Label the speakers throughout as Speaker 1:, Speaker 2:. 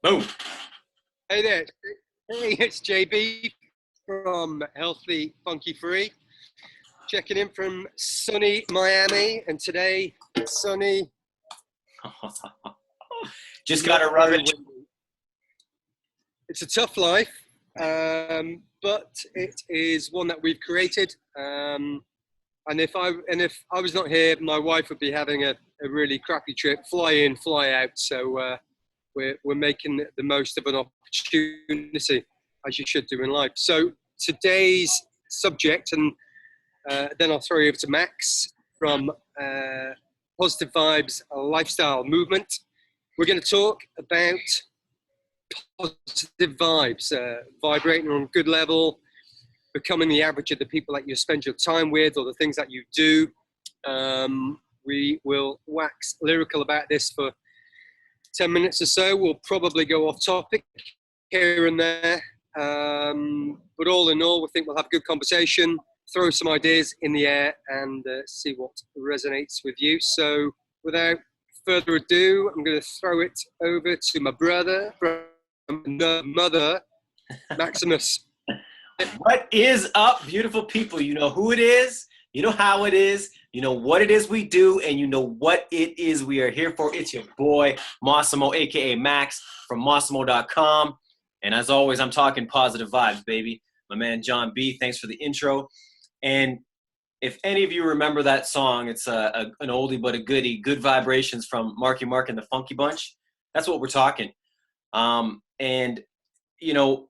Speaker 1: Boom.
Speaker 2: Hey there. Hey, it's JB from Healthy Funky Free. Checking in from sunny Miami, and today it's sunny.
Speaker 1: Just got to rub it.
Speaker 2: It's a tough life, but it is one that we've created. And if I was not here, my wife would be having a really crappy trip, fly in, fly out. So we're making the most of an opportunity, as you should do in life. So today's subject, and then I'll throw you over to Max from Positive Vibes Lifestyle Movement. We're going to talk about positive vibes, vibrating on a good level, becoming the average of the people that you spend your time with or the things that you do. We will wax lyrical about this for 10 minutes or so. We'll probably go off topic here and there. But all in all, we think we'll have a good conversation, throw some ideas in the air and see what resonates with you. So without further ado, I'm going to throw it over to my brother from the mother, Maximus.
Speaker 1: What is up, beautiful people? You know who it is, you know how it is, you know what it is we do, and you know what it is we are here for. It's your boy, Mossamo, aka Max, from Mossamo.com. And as always, I'm talking positive vibes, baby. My man, John B., thanks for the intro. And if any of you remember that song, it's an oldie but a goodie, Good Vibrations from Marky Mark and the Funky Bunch. That's what we're talking. And, you know,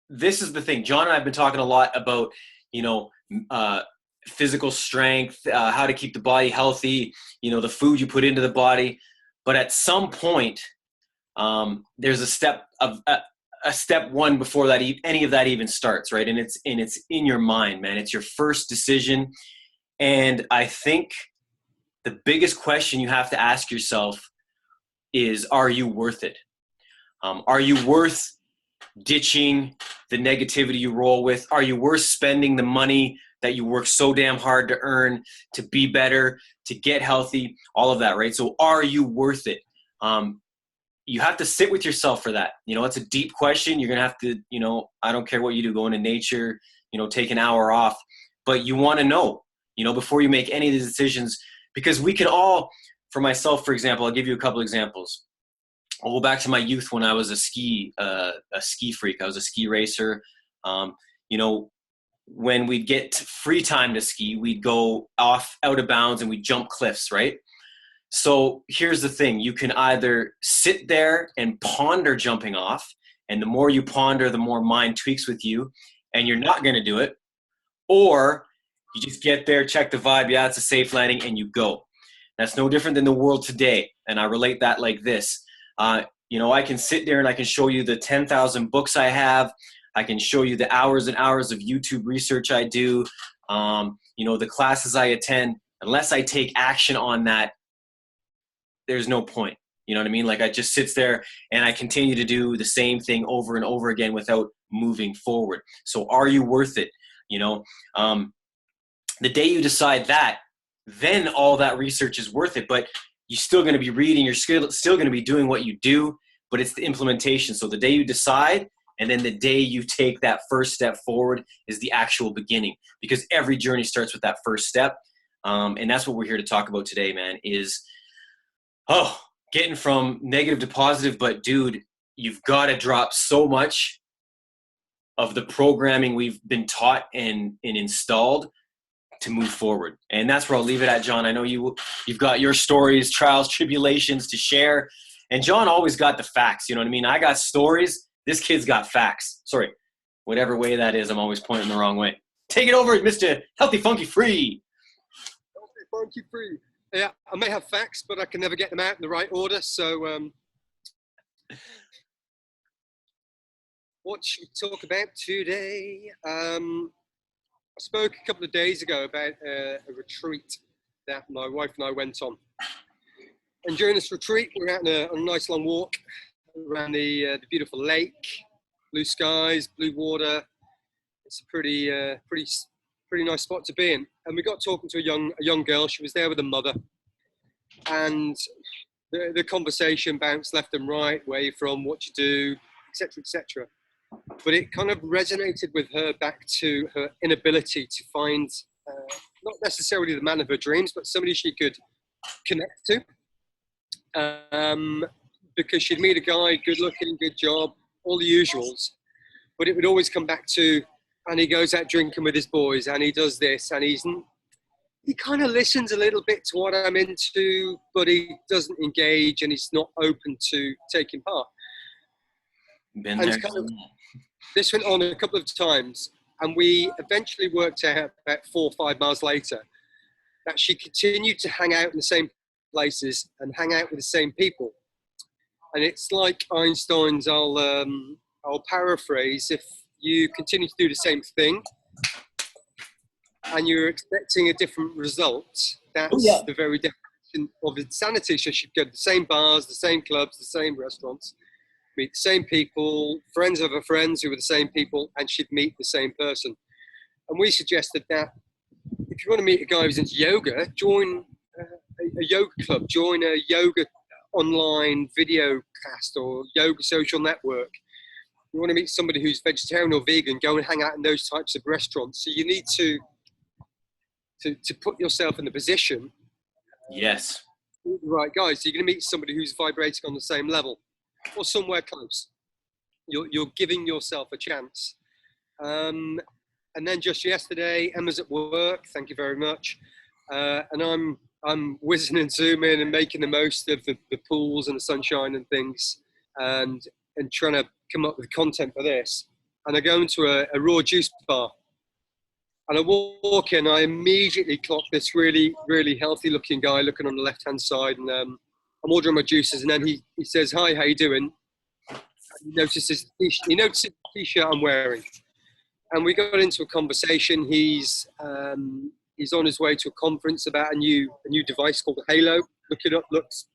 Speaker 1: this is the thing. John and I have been talking a lot about, you know, physical strength, how to keep the body healthy, you know, the food you put into the body. But at some point, there's a step one before that any of that even starts, right? And it's in your mind, man. It's your first decision. And I think the biggest question you have to ask yourself is, are you worth it? Are you worth ditching the negativity you roll with? Are you worth spending the money that you work so damn hard to earn, to be better, to get healthy, all of that, right? So are you worth it? You have to sit with yourself for that. You know, it's a deep question. You're going to have to, you know, I don't care what you do, go into nature, you know, take an hour off, but you want to know, you know, before you make any of these decisions, because we can all, for myself, for example, I'll give you a couple examples. I'll go back to my youth when I was a ski freak. I was a ski racer. You know, when we'd get free time to ski, we'd go out of bounds and we'd jump cliffs, right? So here's the thing. You can either sit there and ponder jumping off, and the more you ponder, the more mind tweaks with you, and you're not going to do it. Or you just get there, check the vibe, yeah, it's a safe landing, and you go. That's no different than the world today, and I relate that like this. You know, I can sit there and I can show you the 10,000 books I have. I can show you the hours and hours of YouTube research I do, you know, the classes I attend. Unless I take action on that, there's no point. You know what I mean? Like, I just sits there and I continue to do the same thing over and over again without moving forward. So are you worth it? You know, the day you decide that, then all that research is worth it. But you're still going to be reading, you're still going to be doing what you do, but it's the implementation. So the day you decide, and then the day you take that first step forward is the actual beginning, because every journey starts with that first step. And that's what we're here to talk about today, man, is, getting from negative to positive. But dude, you've got to drop so much of the programming we've been taught and installed to move forward. And that's where I'll leave it at, John. I know you've got your stories, trials, tribulations to share. And John always got the facts. You know what I mean? I got stories. This kid's got facts. Sorry, whatever way that is, I'm always pointing the wrong way. Take it over, Mr. Healthy Funky Free.
Speaker 2: Healthy Funky Free. Yeah, I may have facts, but I can never get them out in the right order. So what should we talk about today? I spoke a couple of days ago about a retreat that my wife and I went on. And during this retreat, we were out on a nice long walk around the beautiful lake, blue skies, blue water. It's a pretty nice spot to be in. And we got talking to a young girl. She was there with her mother. And the conversation bounced left and right, where you're from, what you do, etc., etc. But it kind of resonated with her back to her inability to find not necessarily the man of her dreams, but somebody she could connect to. Because she'd meet a guy, good looking, good job, all the usuals. But it would always come back to, and he goes out drinking with his boys, and he does this, and he kind of listens a little bit to what I'm into, but he doesn't engage, and he's not open to taking part.
Speaker 1: Been there.
Speaker 2: This went on a couple of times, and we eventually worked out about 4 or 5 miles later that she continued to hang out in the same places and hang out with the same people. And it's like Einstein's, I'll paraphrase, if you continue to do the same thing and you're expecting a different result, that's the very definition of insanity. So she'd go to the same bars, the same clubs, the same restaurants, meet the same people, friends of her friends who were the same people, and she'd meet the same person. And we suggested that if you want to meet a guy who's into yoga, join a yoga club, join a yoga online video cast or yoga social network. You want to meet somebody who's vegetarian or vegan, go and hang out in those types of restaurants. So you need to put yourself in the position.
Speaker 1: Yes.
Speaker 2: Right, guys, so you're going to meet somebody who's vibrating on the same level or somewhere close. You're giving yourself a chance. And then just yesterday, Emma's at work. Thank you very much. And I'm whizzing and zooming and making the most of the pools and the sunshine and things, and trying to come up with content for this. And I go into a raw juice bar, and I walk in. I immediately clock this really, really healthy-looking guy looking on the left-hand side, and I'm ordering my juices. And then he says, "Hi, how you doing?" And he notices the t-shirt I'm wearing. And we got into a conversation. He's on his way to a conference about a new device called Halo. Look it up. Looks,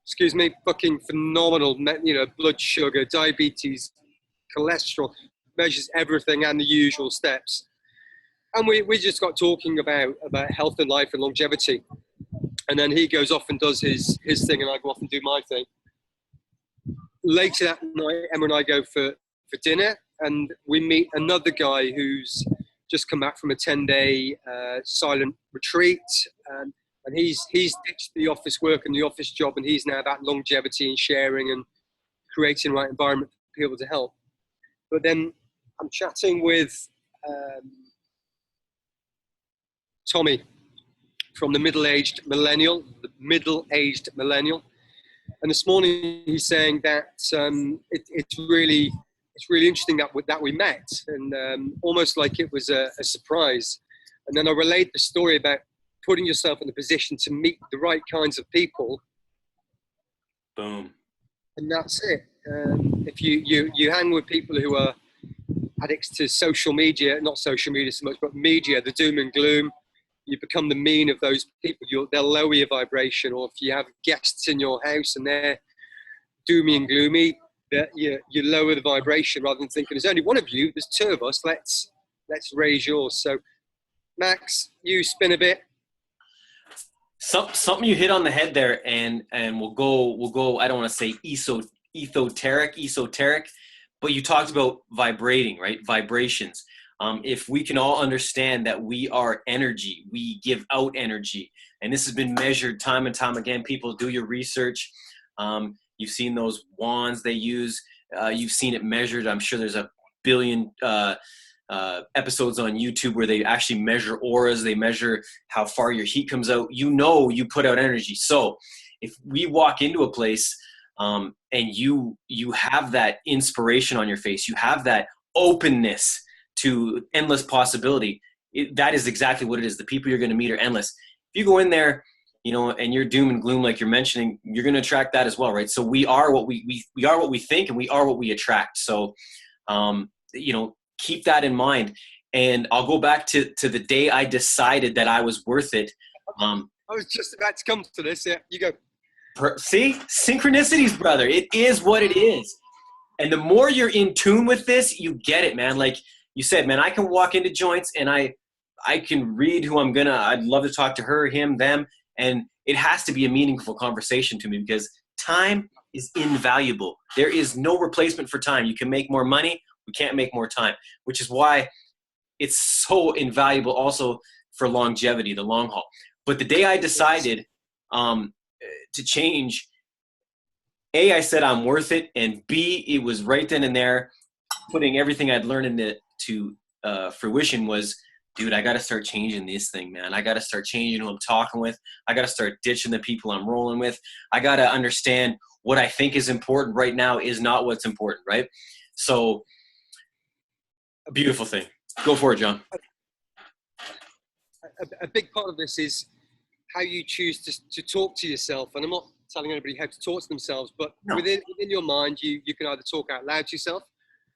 Speaker 2: excuse me, fucking phenomenal. You know, blood sugar, diabetes, cholesterol, measures everything and the usual steps. And we just got talking about health and life and longevity. And then he goes off and does his thing, and I go off and do my thing. Later that night, Emma and I go for dinner, and we meet another guy who's just come back from a 10-day silent retreat, and he's ditched the office work and the office job, and he's now about longevity and sharing and creating the right environment for people to help. But then I'm chatting with Tommy from the middle-aged millennial, and this morning he's saying that it's really interesting that we met, and almost like it was a surprise. And then I relayed the story about putting yourself in the position to meet the right kinds of people.
Speaker 1: Boom.
Speaker 2: And that's it. If you hang with people who are addicts to social media, not social media so much, but media, the doom and gloom, you become the mean of those people. They'll lower your vibration. Or if you have guests in your house and they're doomy and gloomy, that you lower the vibration rather than thinking there's only one of you, there's two of us, let's raise yours. So Max, you spin a bit.
Speaker 1: Something you hit on the head there, and we'll go I don't want to say esoteric, but you talked about vibrating, right? Vibrations. If we can all understand that we are energy, we give out energy, and this has been measured time and time again. People, do your research. You've seen those wands they use. You've seen it measured. I'm sure there's a billion episodes on YouTube where they actually measure auras. They measure how far your heat comes out. You know, you put out energy. So if we walk into a place and you have that inspiration on your face, you have that openness to endless possibility, that is exactly what it is. The people you're going to meet are endless. If you go in there, you know, and you're doom and gloom like you're mentioning, you're going to attract that as well, right? So we are what we are what we think, and we are what we attract. So, you know, keep that in mind. And I'll go back to the day I decided that I was worth it.
Speaker 2: I was just about to come to this. Yeah, you go.
Speaker 1: See, synchronicities, brother. It is what it is. And the more you're in tune with this, you get it, man. Like you said, man, I can walk into joints and I can read who I'd love to talk to her, him, them. And it has to be a meaningful conversation to me because time is invaluable. There is no replacement for time. You can make more money. We can't make more time, which is why it's so invaluable also for longevity, the long haul. But the day I decided to change, A, I said I'm worth it, and B, it was right then and there, putting everything I'd learned into fruition was, dude, I got to start changing this thing, man. I got to start changing who I'm talking with. I got to start ditching the people I'm rolling with. I got to understand what I think is important right now is not what's important, right? So, a beautiful thing. Go for it, John.
Speaker 2: A big part of this is how you choose to talk to yourself. And I'm not telling anybody how to talk to themselves, but within your mind, you can either talk out loud to yourself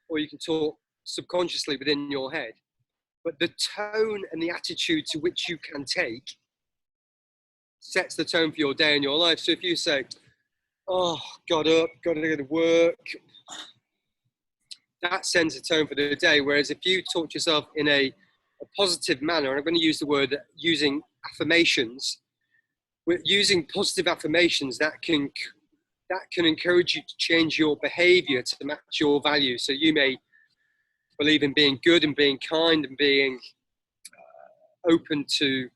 Speaker 2: or you can talk subconsciously within your head. But the tone and the attitude to which you can take sets the tone for your day and your life. So if you say, oh, got up, got to go to work, that sends a tone for the day. Whereas if you talk to yourself in a positive manner, and I'm going to use the word using affirmations, with using positive affirmations that can encourage you to change your behavior to match your values. So you may believe in being good and being kind and being open to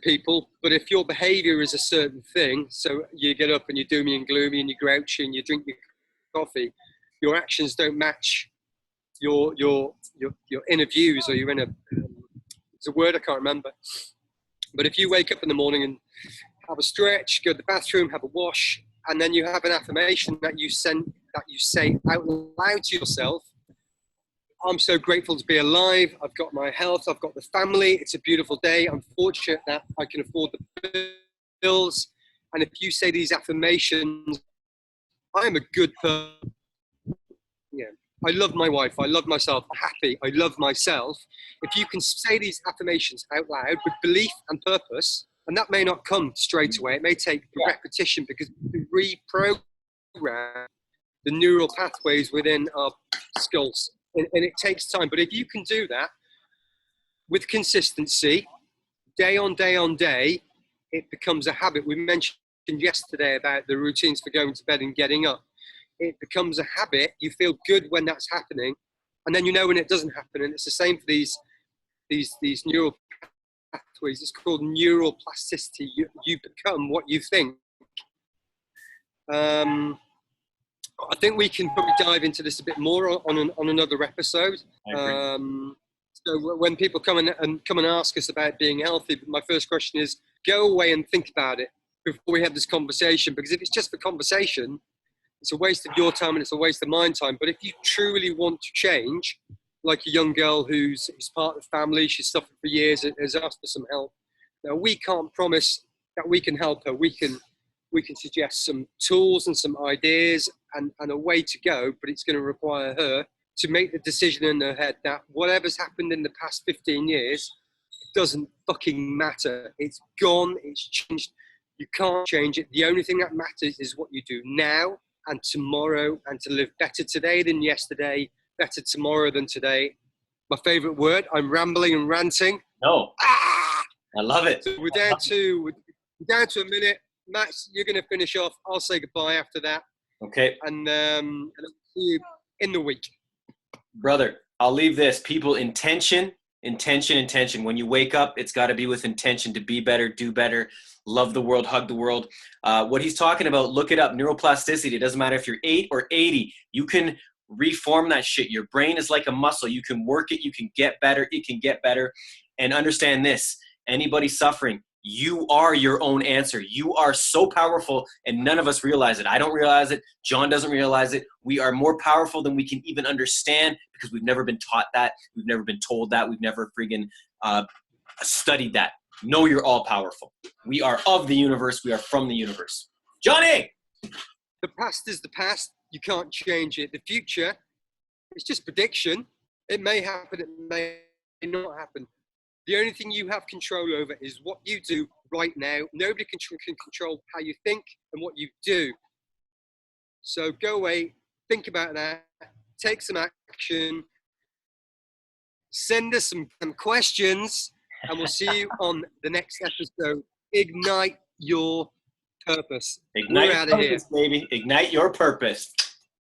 Speaker 2: people, but if your behavior is a certain thing, so you get up and you're doomy and gloomy and you're grouchy and you drink your coffee, your actions don't match your inner views or your inner it's a word I can't remember. But if you wake up in the morning and have a stretch, go to the bathroom, have a wash, and then you have an affirmation that you say out loud to yourself, I'm so grateful to be alive. I've got my health. I've got the family. It's a beautiful day. I'm fortunate that I can afford the bills. And if you say these affirmations, I am a good person. Yeah. I love my wife. I love myself. I'm happy. I love myself. If you can say these affirmations out loud with belief and purpose, and that may not come straight away. It may take repetition because you reprogram the neural pathways within our skulls. And it takes time. But if you can do that with consistency, day on day on day, it becomes a habit. We mentioned yesterday about the routines for going to bed and getting up. It becomes a habit. You feel good when that's happening. And then you know when it doesn't happen. And it's the same for these neural pathways. It's called neural plasticity. You become what you think. I think we can probably dive into this a bit more on another episode. So when people come and ask us about being healthy, my first question is, go away and think about it before we have this conversation. Because if it's just for conversation, it's a waste of your time and it's a waste of my time. But if you truly want to change, like a young girl who's part of the family, she's suffered for years, has asked for some help. Now, we can't promise that we can help her. We can suggest some tools and some ideas and a way to go, but it's going to require her to make the decision in her head that whatever's happened in the past 15 years doesn't fucking matter. It's gone, it's changed. You can't change it. The only thing that matters is what you do now and tomorrow, and to live better today than yesterday, better tomorrow than today. My favorite word, I'm rambling and ranting.
Speaker 1: No, I love it.
Speaker 2: So we're down to a minute. Max, you're going to finish off. I'll say goodbye after that.
Speaker 1: Okay.
Speaker 2: And I'll see you in the week.
Speaker 1: Brother, I'll leave this. People, intention. When you wake up, it's got to be with intention to be better, do better, love the world, hug the world. What he's talking about, look it up, neuroplasticity. It doesn't matter if you're 8 or 80. You can reform that shit. Your brain is like a muscle. You can work it. You can get better. It can get better. And understand this, anybody suffering, you are your own answer. You are so powerful, and none of us realize it. I don't realize it. John doesn't realize it. We are more powerful than we can even understand because we've never been taught that. We've never been told that. We've never friggin' studied that. Know you're all powerful. We are of the universe. We are from the universe. Johnny!
Speaker 2: The past is the past. You can't change it. The future, it's just prediction. It may happen. It may not happen. The only thing you have control over is what you do right now. Nobody can control how you think and what you do. So go away, think about that, take some action, send us some questions, and we'll see you on the next episode. Ignite your purpose.
Speaker 1: Ignite
Speaker 2: We're out
Speaker 1: your
Speaker 2: of here.
Speaker 1: purpose, baby. Ignite your purpose.